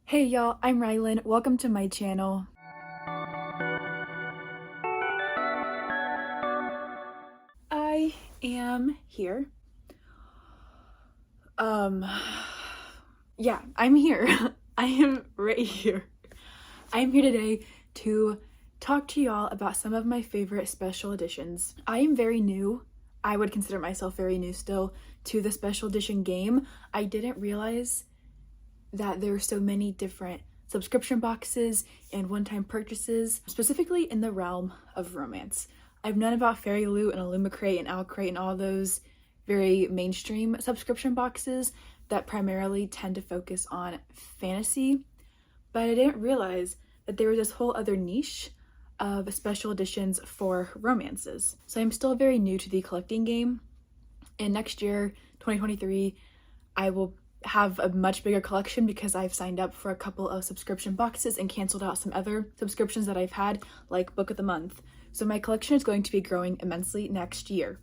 Hey y'all, I'm Rylan. Welcome to my channel. I am here. Yeah, I'm here. I am right here. I'm here today to talk to y'all about some of my favorite special editions. I am very new. I would consider myself very new still to the special edition game. I didn't realize that there are so many different subscription boxes and one-time purchases, specifically in the realm of romance. I've known about Fairy Loot and Illumicrate and Owlcrate and all those very mainstream subscription boxes that primarily tend to focus on fantasy, but I didn't realize that there was this whole other niche of special editions for romances. So I'm still very new to the collecting game, and next year, 2023, I will have a much bigger collection because I've signed up for a couple of subscription boxes and canceled out some other subscriptions that I've had, like Book of the Month. So my collection is going to be growing immensely next year.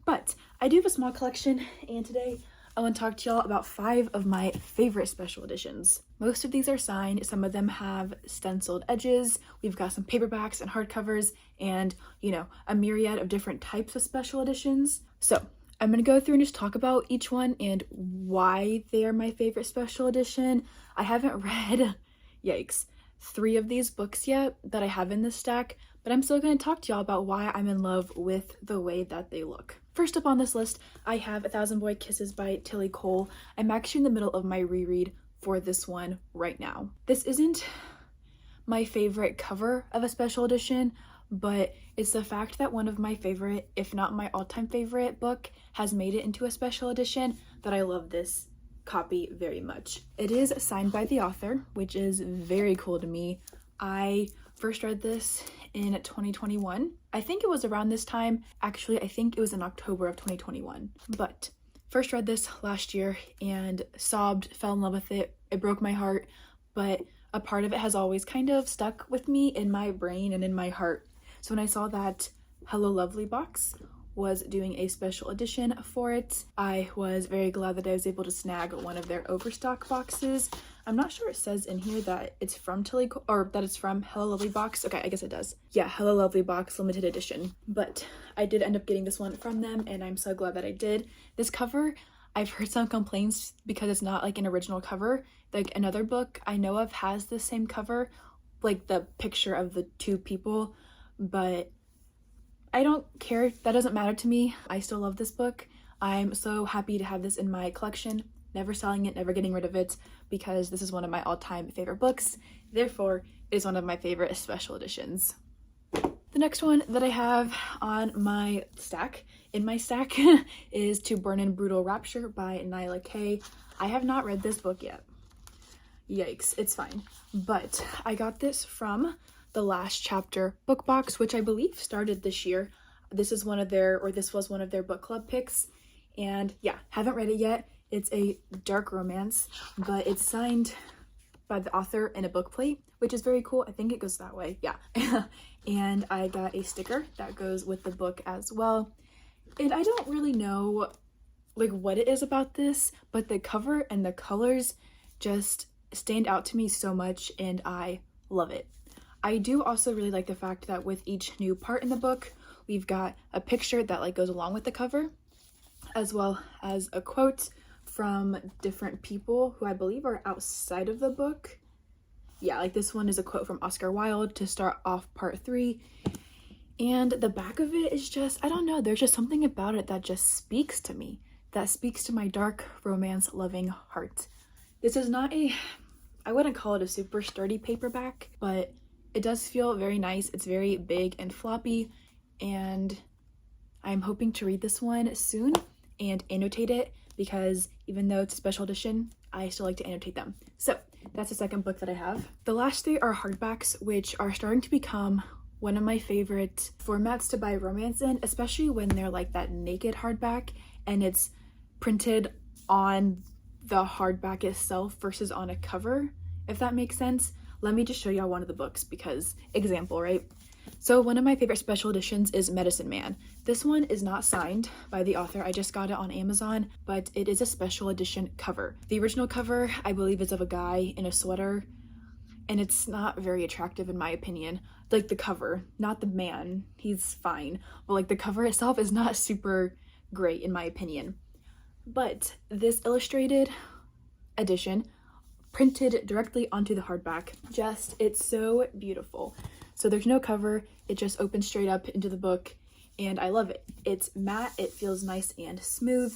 But I do have a small collection, and today I want to talk to y'all about 5 of my favorite special editions. Most of these are signed, some of them have stenciled edges, we've got some paperbacks and hardcovers, and a myriad of different types of special editions. So I'm going to go through and just talk about each one and why they are my favorite special edition. I haven't read, yikes, 3 of these books yet that I have in this stack, but I'm still going to talk to y'all about why I'm in love with the way that they look. First up on this list, I have A Thousand Boy Kisses by Tilly Cole. I'm actually in the middle of my reread for this one right now. This isn't my favorite cover of a special edition, but it's the fact that one of my favorite, if not my all-time favorite book, has made it into a special edition that I love this copy very much. It is signed by the author, which is very cool to me. I first read this in 2021. I think it was around this time. Actually, I think it was in October of 2021. But first read this last year and sobbed, fell in love with it. It broke my heart, but a part of it has always kind of stuck with me in my brain and in my heart. So when I saw that Hello Lovely box was doing a special edition for it, I was very glad that I was able to snag one of their overstock boxes. I'm not sure it says in here that it's from Tilly Cole, or that it's from Hello Lovely box. Okay, I guess it does. Yeah, Hello Lovely box limited edition. But I did end up getting this one from them, and I'm so glad that I did. This cover, I've heard some complaints because it's not like an original cover. Like another book I know of has the same cover, like the picture of the 2 people, but I don't care. That doesn't matter to me. I still love this book. I'm so happy to have this in my collection, never selling it, never getting rid of it, because this is one of my all-time favorite books. Therefore, it is one of my favorite special editions. The next one that I have on my stack, is To Burn in Brutal Rapture by Nyla K. I have not read this book yet. Yikes, it's fine. But I got this from the Last Chapter book box, which I believe started this year. This was one of their book club picks, and yeah, haven't read it yet. It's a dark romance, but it's signed by the author in a book plate, which is very cool. I think it goes that way, yeah. And I got a sticker that goes with the book as well. And I don't really know like what it is about this, but the cover and the colors just stand out to me so much, and I love it. I do also really like the fact that with each new part in the book, we've got a picture that like goes along with the cover, as well as a quote from different people who I believe are outside of the book. Yeah, like this one is a quote from Oscar Wilde to start off part 3. And the back of it is just, I don't know, there's just something about it that just speaks to me, that speaks to my dark romance loving heart. This is not I wouldn't call it a super sturdy paperback, but it does feel very nice. It's very big and floppy, and I'm hoping to read this one soon and annotate it, because even though it's a special edition, I still like to annotate them. So that's the second book that I have. The last 3 are hardbacks, which are starting to become one of my favorite formats to buy romance in, especially when they're like that naked hardback and it's printed on the hardback itself versus on a cover, if that makes sense. Let me just show y'all one of the books, because example, right? So one of my favorite special editions is Medicine Man. This one is not signed by the author. I just got it on Amazon, but it is a special edition cover. The original cover, I believe, is of a guy in a sweater, and it's not very attractive in my opinion. Like the cover, not the man, he's fine, but like the cover itself is not super great in my opinion. But this illustrated edition, printed directly onto the hardback, it's so beautiful. So there's no cover, it just opens straight up into the book, and I love it. It's matte, it feels nice and smooth,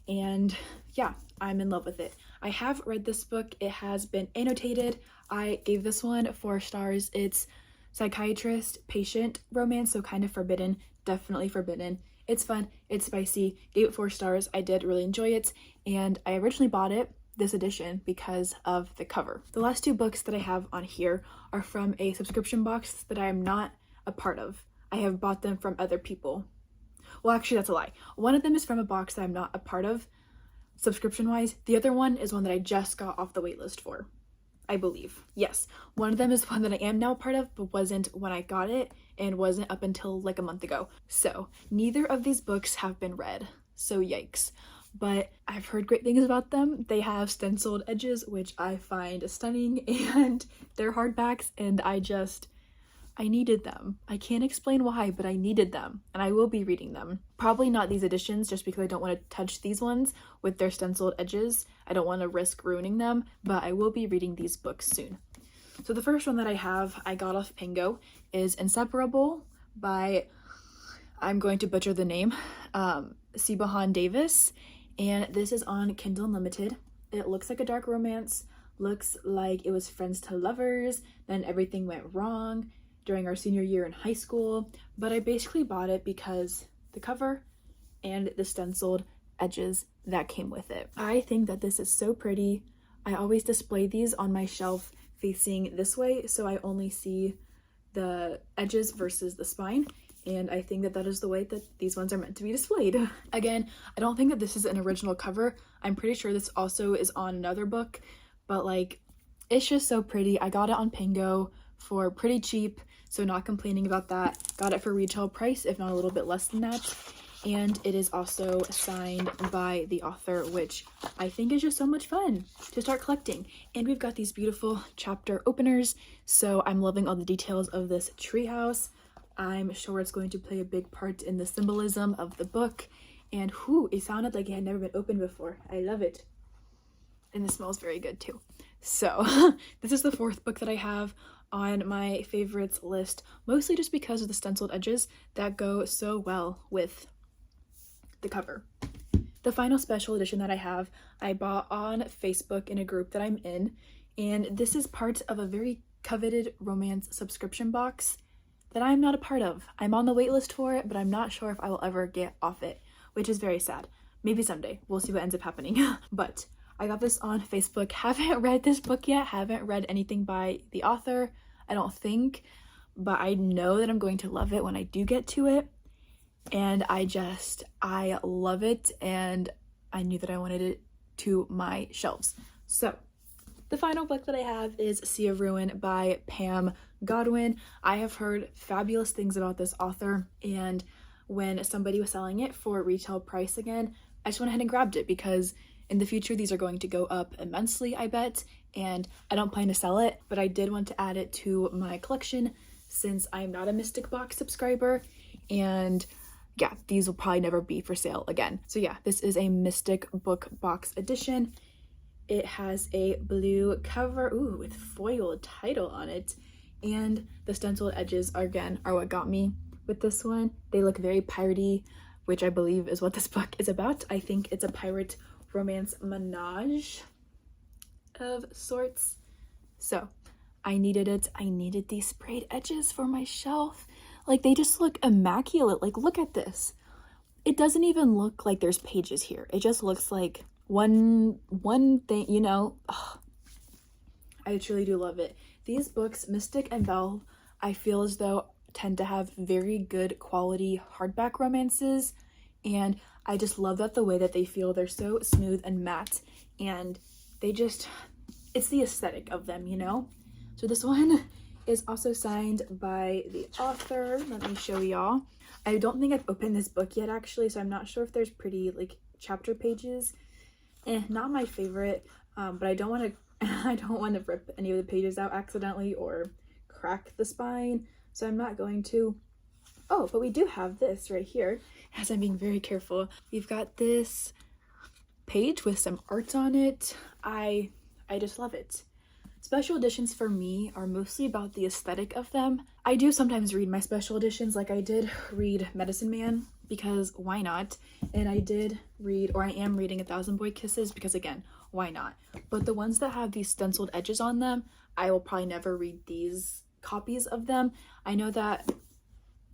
and yeah, I'm in love with it. I have read this book, it has been annotated. I gave this one 4 stars. It's psychiatrist, patient romance, so kind of forbidden, definitely forbidden. It's fun, it's spicy, gave it 4 stars. I did really enjoy it, and I originally bought it, this edition, because of the cover. The last 2 books that I have on here are from a subscription box that I am not a part of. I have bought them from other people. Well, actually, that's a lie. One of them is from a box that I'm not a part of, subscription-wise. The other one is one that I just got off the waitlist for, I believe. Yes, one of them is one that I am now a part of, but wasn't when I got it, and wasn't up until like a month ago. So, neither of these books have been read, so yikes. But I've heard great things about them. They have stenciled edges, which I find stunning, and they're hardbacks, and I needed them. I can't explain why, but I needed them, and I will be reading them. Probably not these editions, just because I don't want to touch these ones with their stenciled edges. I don't want to risk ruining them, but I will be reading these books soon. So the first one that I got off Pango, is Inseparable by, I'm going to butcher the name, Sibahan Davis. And this is on Kindle Unlimited. It looks like a dark romance, looks like it was friends to lovers, then everything went wrong during our senior year in high school, but I basically bought it because the cover and the stenciled edges that came with it. I think that this is so pretty. I always display these on my shelf facing this way, so I only see the edges versus the spine. And I think that that is the way that these ones are meant to be displayed. Again, I don't think that this is an original cover. I'm pretty sure this also is on another book, but like, it's just so pretty. I got it on Pango for pretty cheap, so not complaining about that. Got it for retail price, if not a little bit less than that. And it is also signed by the author, which I think is just so much fun to start collecting. And we've got these beautiful chapter openers, so I'm loving all the details of this treehouse. I'm sure it's going to play a big part in the symbolism of the book. And whoo, it sounded like it had never been opened before. I love it. And it smells very good too. So this is the 4th book that I have on my favorites list, mostly just because of the stenciled edges that go so well with the cover. The final special edition that I have, I bought on Facebook in a group that I'm in, and this is part of a very coveted romance subscription box that I'm not a part of. I'm on the wait list for it, but I'm not sure if I will ever get off it, which is very sad. Maybe someday. We'll see what ends up happening. But I got this on Facebook. Haven't read this book yet. Haven't read anything by the author, I don't think. But I know that I'm going to love it when I do get to it. And I love it. And I knew that I wanted it to my shelves. So the final book that I have is Sea of Ruin by Pam Godwin. I have heard fabulous things about this author, and when somebody was selling it for retail price again, I just went ahead and grabbed it because in the future these are going to go up immensely, I bet, and I don't plan to sell it, but I did want to add it to my collection since I'm not a Mystic Box subscriber, and yeah, these will probably never be for sale again. So yeah, this is a Mystic Book Box edition. It has a blue cover, ooh, with foil title on it, and the stenciled edges are what got me with this one. They look very piratey, which I believe is what this book is about. I think it's a pirate romance menage of sorts. So I needed it. I needed these sprayed edges for my shelf. Like, they just look immaculate. Like, look at this. It doesn't even look like there's pages here. It just looks like one thing, you know. Ugh. I truly do love it. These books, Mystic and Belle, I feel as though tend to have very good quality hardback romances, and I just love that the way that they feel. They're so smooth and matte, and they just, it's the aesthetic of them, you know? So this one is also signed by the author. Let me show y'all. I don't think I've opened this book yet actually, so I'm not sure if there's pretty like chapter pages. Not my favorite, but I don't want to rip any of the pages out accidentally or crack the spine, so I'm not going to. Oh, but we do have this right here, as I'm being very careful. We've got this page with some art on it. I just love it. Special editions for me are mostly about the aesthetic of them. I do sometimes read my special editions, like I did read Medicine Man, because why not? And I did read, or I am reading 1,000 Boy Kisses, because again, why not? But the ones that have these stenciled edges on them, I will probably never read these copies of them. I know that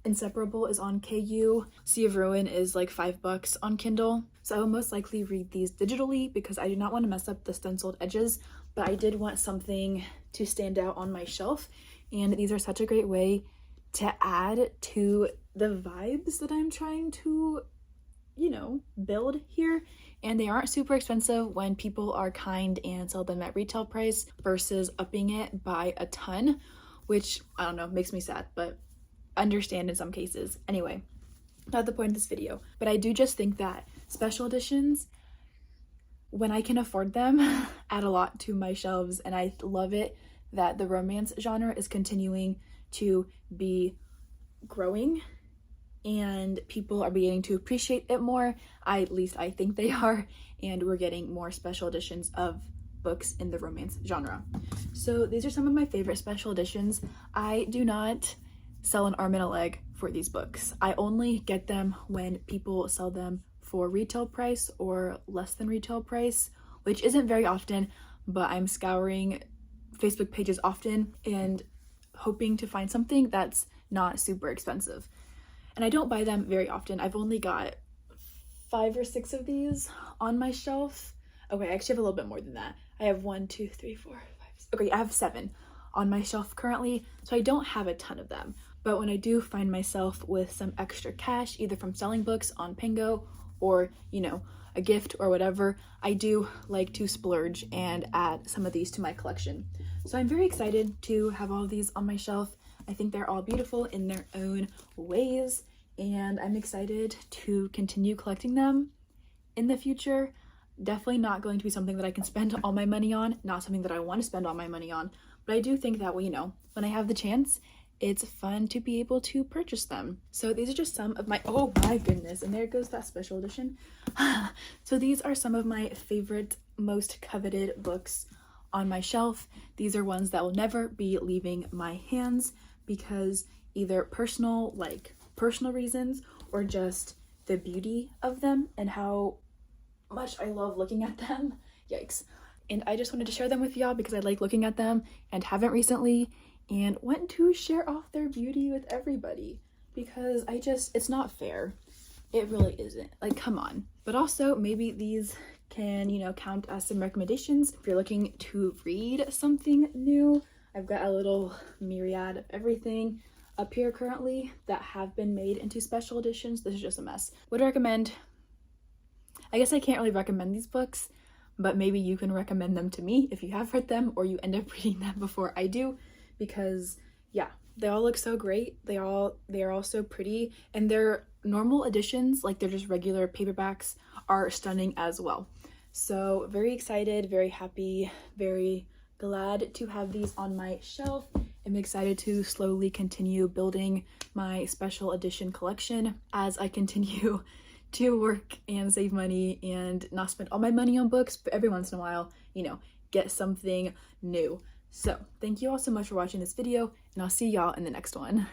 Inseparable is on KU. Sea of Ruin is like $5 on Kindle. So I will most likely read these digitally because I do not want to mess up the stenciled edges, but I did want something to stand out on my shelf. And these are such a great way to add to the vibes that I'm trying to, you know, build here. And they aren't super expensive when people are kind and sell them at retail price versus upping it by a ton, which, I don't know, makes me sad, but understand in some cases. Anyway, not the point of this video, but I do just think that special editions, when I can afford them, add a lot to my shelves, and I love it that the romance genre is continuing to be growing and people are beginning to appreciate it more. At least I think they are, and we're getting more special editions of books in the romance genre. So these are some of my favorite special editions. I do not sell an arm and a leg for these books. I only get them when people sell them for retail price or less than retail price, which isn't very often, but I'm scouring Facebook pages often and hoping to find something that's not super expensive. And I don't buy them very often. I've only got 5 or 6 of these on my shelf. Okay, I actually have a little bit more than that. I have 1, 2, 3, 4, 5, 6. Okay, I have 7 on my shelf currently, so I don't have a ton of them. But when I do find myself with some extra cash, either from selling books on Pingo or, you know, a gift or whatever, I do like to splurge and add some of these to my collection. So I'm very excited to have all of these on my shelf. I think they're all beautiful in their own ways, and I'm excited to continue collecting them in the future. Definitely not going to be something that I can spend all my money on, not something that I want to spend all my money on, but I do think that, well, you know, when I have the chance, it's fun to be able to purchase them. So these are just some of my, oh my goodness, and there goes that special edition. So these are some of my favorite, most coveted books on my shelf. These are ones that will never be leaving my hands because either personal reasons or just the beauty of them and how much I love looking at them. Yikes. And I just wanted to share them with y'all because I like looking at them and haven't recently, and want to share off their beauty with everybody because it's not fair. It really isn't. Like, come on. But also maybe these can, you know, count as some recommendations if you're looking to read something new. I've got a little myriad of everything up here currently that have been made into special editions. This is just a mess. Would recommend. I guess I can't really recommend these books, but maybe you can recommend them to me if you have read them or you end up reading them before I do, because yeah, they all look so great. They are all so pretty, and their normal editions, like they're just regular paperbacks, are stunning as well. So very excited, very happy, very glad to have these on my shelf. I'm excited to slowly continue building my special edition collection as I continue to work and save money and not spend all my money on books, but every once in a while, you know, get something new. So thank you all so much for watching this video, and I'll see y'all in the next one.